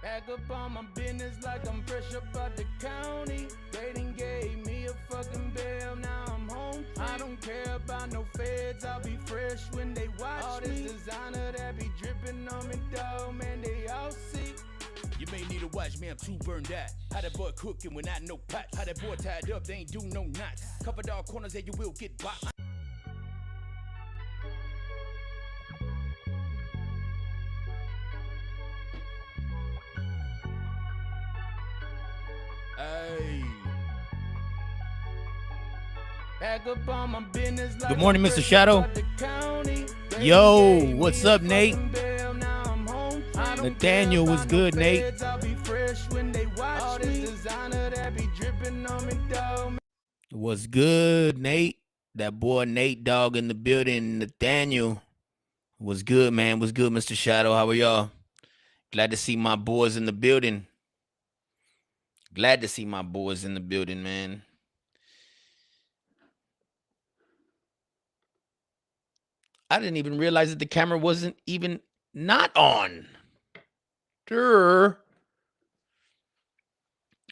Back up on my business like I'm fresh up out the county. They done gave me a fucking bail, now I'm home free. I don't care about no feds, I'll be fresh when they watch all me. All this designer that be dripping on me, dog, man, they all see. You may need to watch me, I'm too burned out. How that boy cooking when I no pots. How that boy tied up, they ain't do no knots. Covered all corners that you will get bopped. Hey. Back up on my business like good morning, Mr. Shadow. Yo, what's up, Nate? Nathaniel, what's good, Nate? What's good, Nate? That boy Nate dog in the building. Nathaniel, what's good, man? What's good, Mr. Shadow? How are y'all? Glad to see my boys in the building. Glad to see my boys in the building, man. I didn't even realize that the camera wasn't even not on. Sure.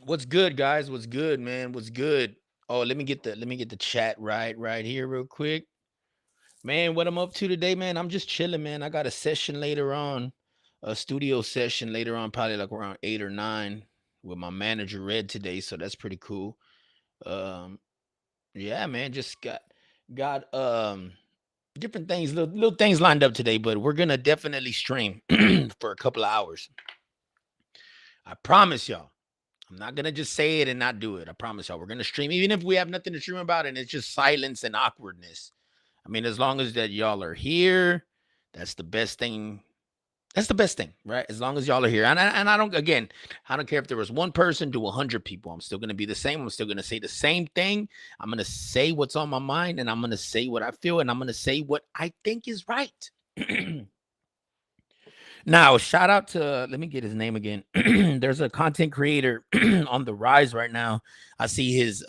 What's good, guys? What's good, man? What's good? Oh, let me get the chat right here real quick. Man, what I'm up to today, man? I'm just chilling, man. I got a session later on, a studio session later on, probably like around 8 or 9 with my manager Red today, so that's pretty cool. Yeah, man, just got different things, little things lined up today, but we're gonna definitely stream for a couple of hours. I promise y'all. I'm not gonna just say it and not do it. I promise y'all, we're gonna stream, even if we have nothing to stream about, and it's just silence and awkwardness. I mean, as long as that y'all are here, that's the best thing. That's the best thing, right? As long as y'all are here. And I don't care if there was one person to 100 people. I'm still going to be the same. I'm still going to say the same thing. I'm going to say what's on my mind, and I'm going to say what I feel, and I'm going to say what I think is right. Now, shout out to, let me get his name again. There's a content creator on the rise right now. I see his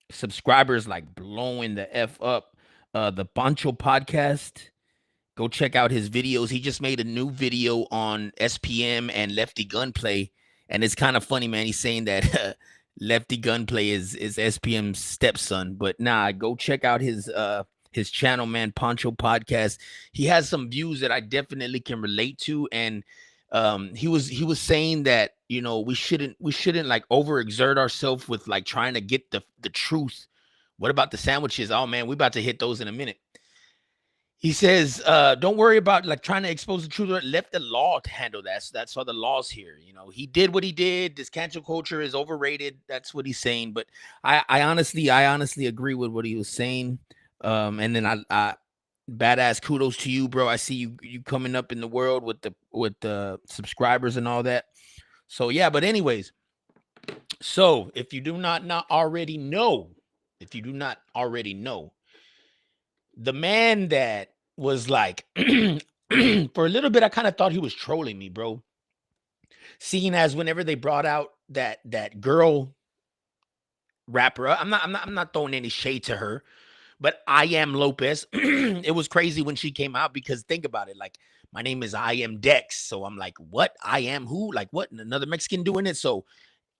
subscribers like blowing the F up. The Pancho podcast. Go check out his videos. He just made a new video on SPM and Lefty Gunplay, and it's kind of funny, man. He's saying that Lefty Gunplay is SPM's stepson, but nah, go check out his channel, man. Pancho podcast. He has some views that I definitely can relate to, and he was saying that, you know, we shouldn't like overexert ourselves with like trying to get the truth. What about the sandwiches? Oh man, we about to hit those in a minute. He says, don't worry about like trying to expose the truth. Let the law handle that. So that's why the law's here. You know, he did what he did. This cancel culture is overrated. That's what he's saying. But I honestly agree with what he was saying. And then I badass kudos to you, bro. I see you coming up in the world with the subscribers and all that. So yeah, but anyways, so if you do not already know, the man that was like, for a little bit, I kind of thought he was trolling me, bro. Seeing as whenever they brought out that girl rapper, I'm not throwing any shade to her, but I Am Lopez. It was crazy when she came out, because think about it, like, my name is I Am Dex, so I'm like, what? I am who? Like, what? Another Mexican doing it? So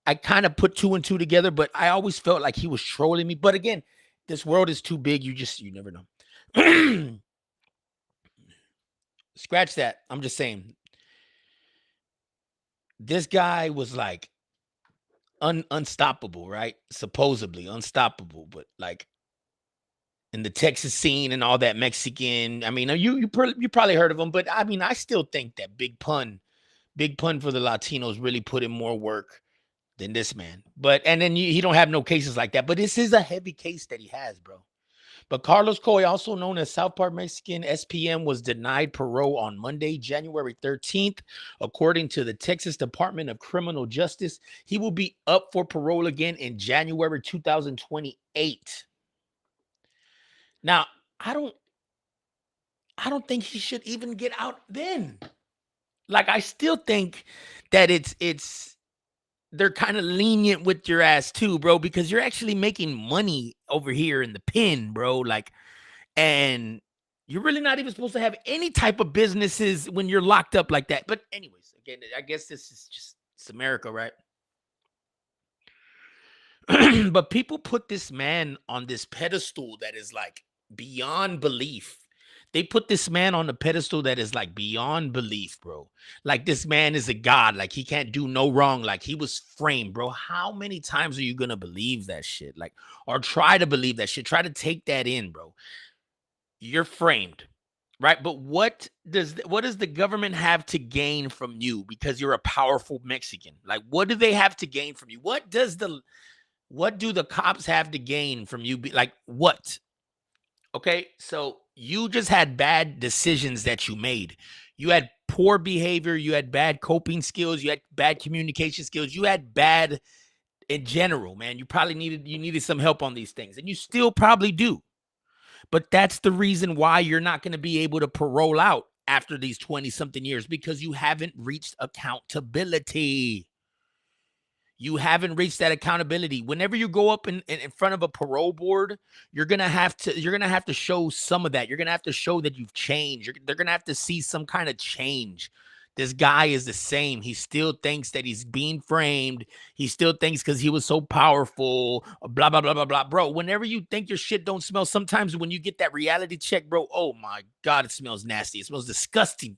I kind of put 2 and 2 together, but I always felt like he was trolling me. But again, this world is too big. You never know. Scratch that. I'm just saying, this guy was like unstoppable, right? Supposedly unstoppable, but like in the Texas scene and all that Mexican. I mean, you probably heard of him, but I mean, I still think that Big Pun for the Latinos really put in more work than this man. But and then he don't have no cases like that. But this is a heavy case that he has, bro. But Carlos Coy, also known as South Park Mexican SPM, was denied parole on Monday, January 13th. According to the Texas Department of Criminal Justice, he will be up for parole again in January 2028. Now, I don't think he should even get out then. Like, I still think that they're kind of lenient with your ass too, bro, because you're actually making money over here in the pen, bro. Like, and you're really not even supposed to have any type of businesses when you're locked up like that. But anyways, okay, I guess this is just it's America, right? But people put this man on this pedestal that is like beyond belief. They put this man on a pedestal that is like beyond belief, bro. Like this man is a god. Like he can't do no wrong. Like he was framed, bro. How many times are you gonna believe that shit? Like, or try to believe that shit? Try to take that in, bro. You're framed, right? But what does the government have to gain from you because you're a powerful Mexican? Like, what do they have to gain from you? What do the cops have to gain from you? Like what? Okay, so you just had bad decisions that you made. You had poor behavior. You had bad coping skills. You had bad communication skills. You had bad in general, man. You needed some help on these things, and you still probably do. But that's the reason why you're not going to be able to parole out after these 20 something years because you haven't reached accountability. You haven't reached that accountability. Whenever you go up in front of a parole board, you're gonna have to show some of that. You're gonna have to show that you've changed. They're gonna have to see some kind of change. This guy is the same. He still thinks that he's being framed. He still thinks because he was so powerful, blah, blah, blah, blah, blah. Bro, whenever you think your shit don't smell, sometimes when you get that reality check, bro, oh my God, it smells nasty. It smells disgusting.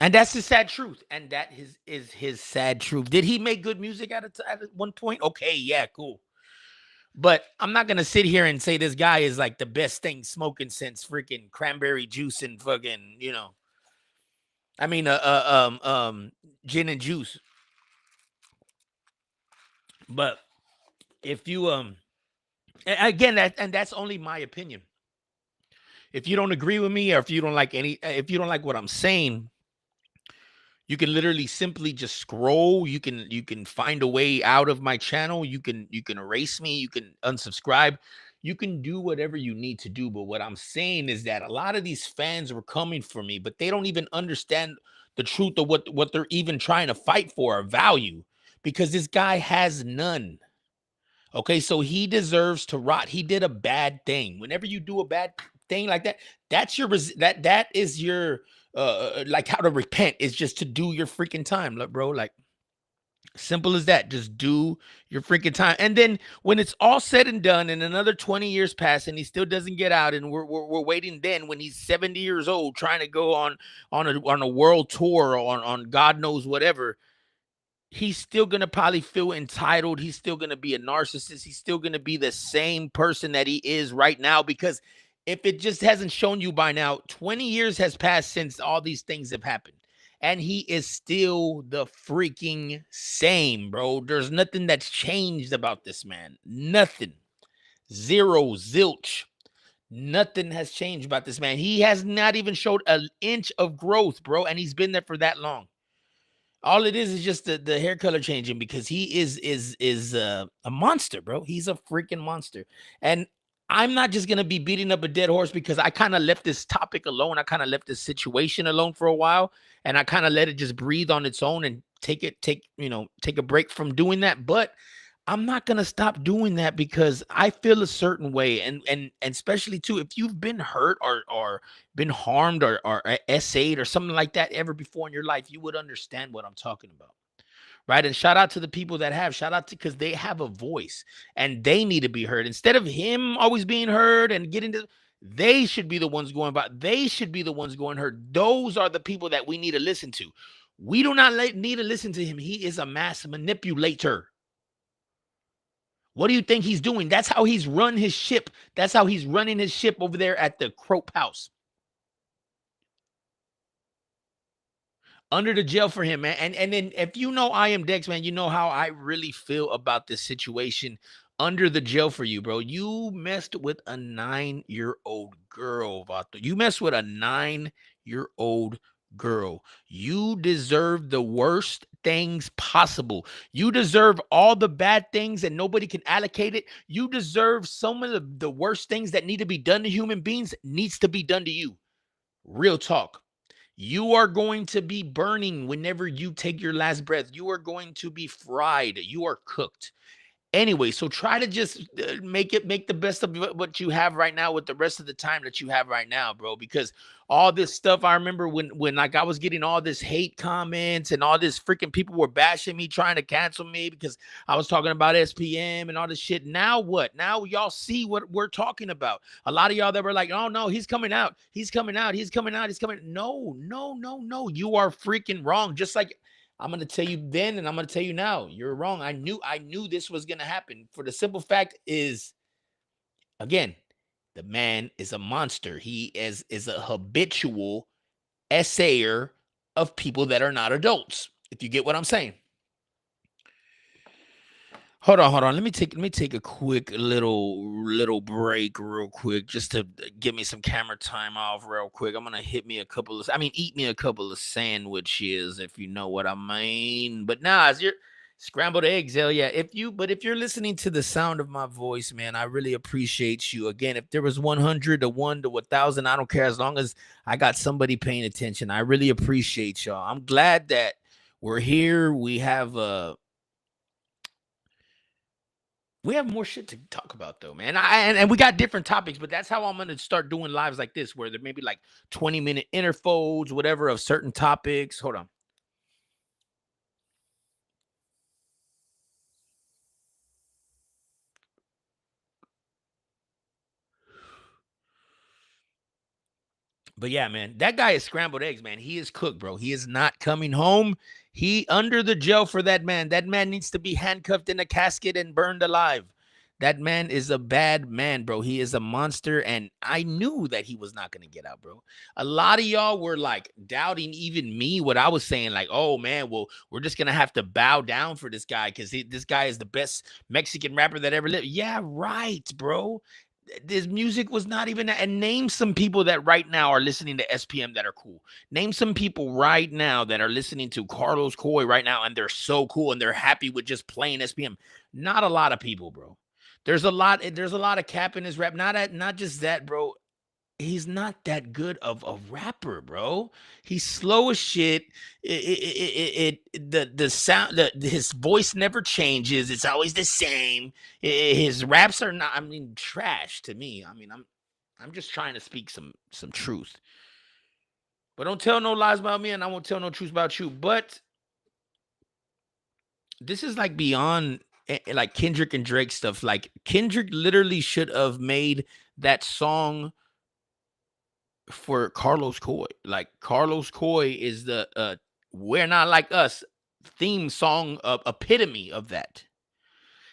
And that's the sad truth. And that is his sad truth. Did he make good music at one point? Okay, yeah, cool. But I'm not gonna sit here and say this guy is like the best thing smoking since freaking cranberry juice and fucking, I mean, gin and juice. But if you again, that's only my opinion. If you don't agree with me, or if you don't like what I'm saying, you can literally simply just scroll. You can find a way out of my channel. You can erase me. You can unsubscribe. You can do whatever you need to do. But what I'm saying is that a lot of these fans were coming for me, but they don't even understand the truth of what they're even trying to fight for or value, because this guy has none. Okay, so he deserves to rot. He did a bad thing. Whenever you do a bad thing like that, that's your that is your like how to repent is just to do your freaking time, look, bro. Like simple as that. Just do your freaking time. And then when it's all said and done, and another 20 years pass, and he still doesn't get out, and we're waiting then when he's 70 years old, trying to go on a world tour on God knows whatever, he's still going to probably feel entitled. He's still going to be a narcissist. He's still going to be the same person that he is right now, because if it just hasn't shown you by now, 20 years has passed since all these things have happened. And he is still the freaking same, bro. There's nothing that's changed about this man. Nothing. Zero, zilch. Nothing has changed about this man. He has not even showed an inch of growth, bro. And he's been there for that long. All it is just the hair color changing, because he is a monster, bro. He's a freaking monster. And I'm not just gonna be beating up a dead horse, because I kind of left this topic alone. I kind of left this situation alone for a while, and I kind of let it just breathe on its own and take a break from doing that. But I'm not gonna stop doing that because I feel a certain way, and especially too, if you've been hurt or been harmed or essayed or something like that ever before in your life, you would understand what I'm talking about, right? And shout out to the people that have, shout out to, because they have a voice and they need to be heard instead of him always being heard and getting to. They should be the ones going by. They should be the ones going heard. Those are the people that we need to listen to. We do not need to listen to him. He is a mass manipulator. What do you think he's doing? That's how he's run his ship. That's how he's running his ship over there at the Crope House. Under the jail for him, man. And then if you know I am Dex, man, you know how I really feel about this situation. Under the jail for you, bro. You messed with a 9-year-old girl, Vato. You messed with a 9-year-old girl. You deserve the worst things possible. You deserve all the bad things and nobody can allocate it. You deserve some of the worst things that need to be done to human beings needs to be done to you. Real talk. You are going to be burning whenever you take your last breath. You are going to be fried. You are cooked. Anyway, so try to just make the best of what you have right now with the rest of the time that you have right now, bro. Because all this stuff, I remember when like I was getting all this hate comments and all this freaking people were bashing me, trying to cancel me because I was talking about SPM and all this shit. Now what? Now y'all see what we're talking about. A lot of y'all that were like, oh no, he's coming out, he's coming out, he's coming out, he's coming. No, no, no, no. You are freaking wrong. Just like I'm going to tell you then and I'm going to tell you now, you're wrong. I knew this was going to happen. For the simple fact is, again, the man is a monster. He is a habitual essayer of people that are not adults. If you get what I'm saying. Hold on. Let me take a quick little break real quick just to give me some camera time off real quick. I'm gonna eat me a couple of sandwiches if you know what I mean. But nah, as you're scrambled eggs, hell yeah. If you're listening to the sound of my voice, man, I really appreciate you. Again, if there was 100 to 1 to 1,000, I don't care as long as I got somebody paying attention. I really appreciate y'all. I'm glad that we're here. We have more shit to talk about though, man. And we got different topics, but that's how I'm gonna start doing lives like this, where there may be like 20-minute interfolds, whatever, of certain topics. Hold on. But yeah, man, that guy is scrambled eggs, man. He is cooked, bro. He is not coming home. He under the jail for that man. That man needs to be handcuffed in a casket and burned alive. That man is a bad man, bro. He is a monster, and I knew that he was not going to get out, bro. A lot of y'all were like doubting even me, what I was saying, like, oh man, well, we're just going to have to bow down for this guy because this guy is the best Mexican rapper that ever lived. Yeah, right, bro. This music was not even that. And name some people that right now are listening to SPM that are cool. Name some people right now that are listening to Carlos Coy right now and they're so cool and they're happy with just playing SPM. Not a lot of people, bro. There's a lot of cap in his rap. Not just that, bro. He's not that good of a rapper, bro. He's slow as shit. The sound, his voice never changes. It's always the same. His raps are not, I mean, trash to me. I mean, I'm just trying to speak some truth. But don't tell no lies about me, and I won't tell no truth about you. But this is like beyond like Kendrick and Drake stuff. Like Kendrick literally should have made that song for Carlos Coy. Like Carlos Coy is the "We're Not Like Us" theme song epitome of that.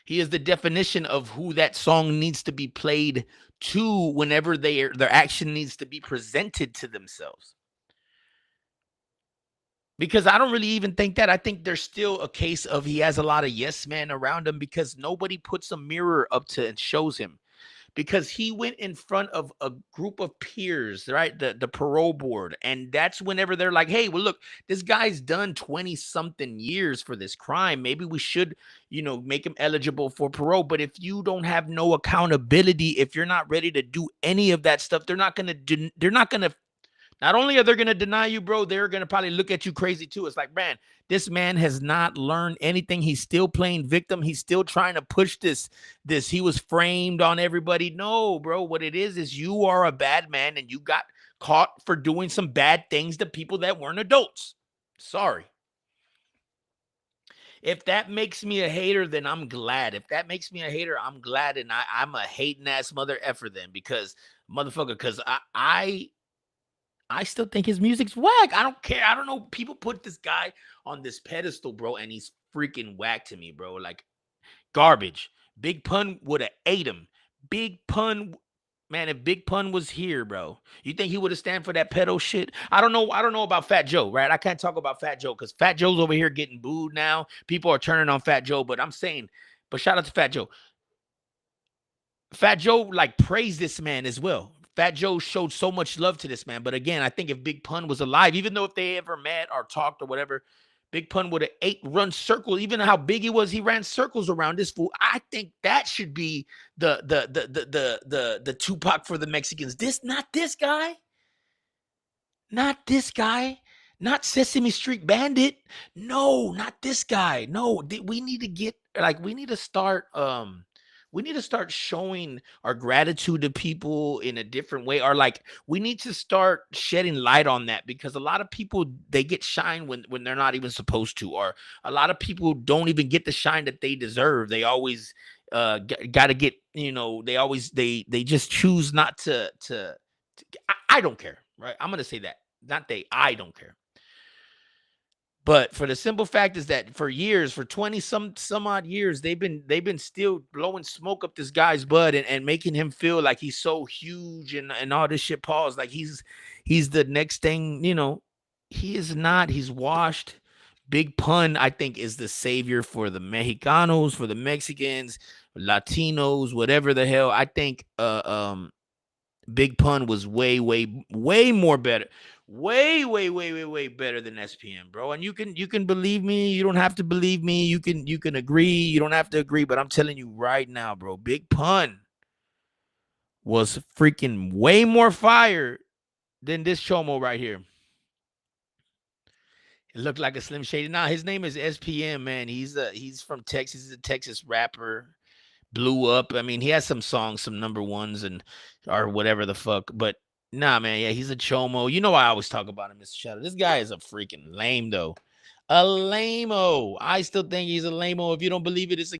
He is the definition of who that song needs to be played to whenever their action needs to be presented to themselves. Because I don't really even think that. I think there's still a case of he has a lot of yes men around him because nobody puts a mirror up to and shows him. Because he went in front of a group of peers, right? The parole board. And that's whenever they're like, hey, well, look, this guy's done 20 something years for this crime. Maybe we should, make him eligible for parole. But if you don't have no accountability, if you're not ready to do any of that stuff, they're not going to not only are they going to deny you, bro, they're going to probably look at you crazy too. It's like, man, this man has not learned anything. He's still playing victim. He's still trying to push this. He was framed on everybody. No, bro, what it is you are a bad man and you got caught for doing some bad things to people that weren't adults. Sorry. If that makes me a hater, then I'm glad. If that makes me a hater, I'm glad. And I'm a hating ass mother effer then because I still think his music's whack. I don't care. I don't know. People put this guy on this pedestal, bro, and he's freaking whack to me, bro. Like garbage. Big Pun would have ate him. Big Pun, man, if Big Pun was here, bro, you think he would have stand for that pedo shit? I don't know. I don't know about Fat Joe, right? I can't talk about Fat Joe because Fat Joe's over here getting booed now. People are turning on Fat Joe, but I'm saying, but shout out to Fat Joe. Fat Joe like praised this man as well. Fat Joe showed so much love to this man. But again, I think if Big Pun was alive, even though if they ever met or talked or whatever, Big Pun would have run circles. Even how big he was, he ran circles around this fool. I think that should be the Tupac for the Mexicans. Not this guy. Not this guy. Not Sesame Street Bandit. No, not this guy. No, we need to get like we need to start showing our gratitude to people in a different way, or like we need to start shedding light on that, because a lot of people, they get shine when they're not even supposed to, or a lot of people don't even get the shine that they deserve. They always got to get, they always they just choose not I don't care, right? I'm gonna say that. Not they, I don't care. But for the simple fact is that for years, for 20 some odd years, they've been still blowing smoke up this guy's butt, and making him feel like he's so huge, and all this shit. Pause. Like he's the next thing, he is not. He's washed. Big Pun, I think, is the savior for the Mexicanos, for the Mexicans, Latinos, whatever the hell. I think Big Pun was way, way, way more better. Way, way, way, way, way better than SPM, bro. And you can believe me. You don't have to believe me. You can agree. You don't have to agree. But I'm telling you right now, bro, Big Pun was freaking way more fire than this chomo right here. It looked like a Slim Shady. Nah, his name is SPM, man. He's from Texas. He's a Texas rapper. Blew up. I mean, he has some songs, some number ones, and or whatever the fuck. But nah, man, yeah, he's a chomo. You know I always talk about him, Mr. Shadow. This guy is a freaking lame though. A lame-o. I still think he's a lame-o. If you don't believe it, it's a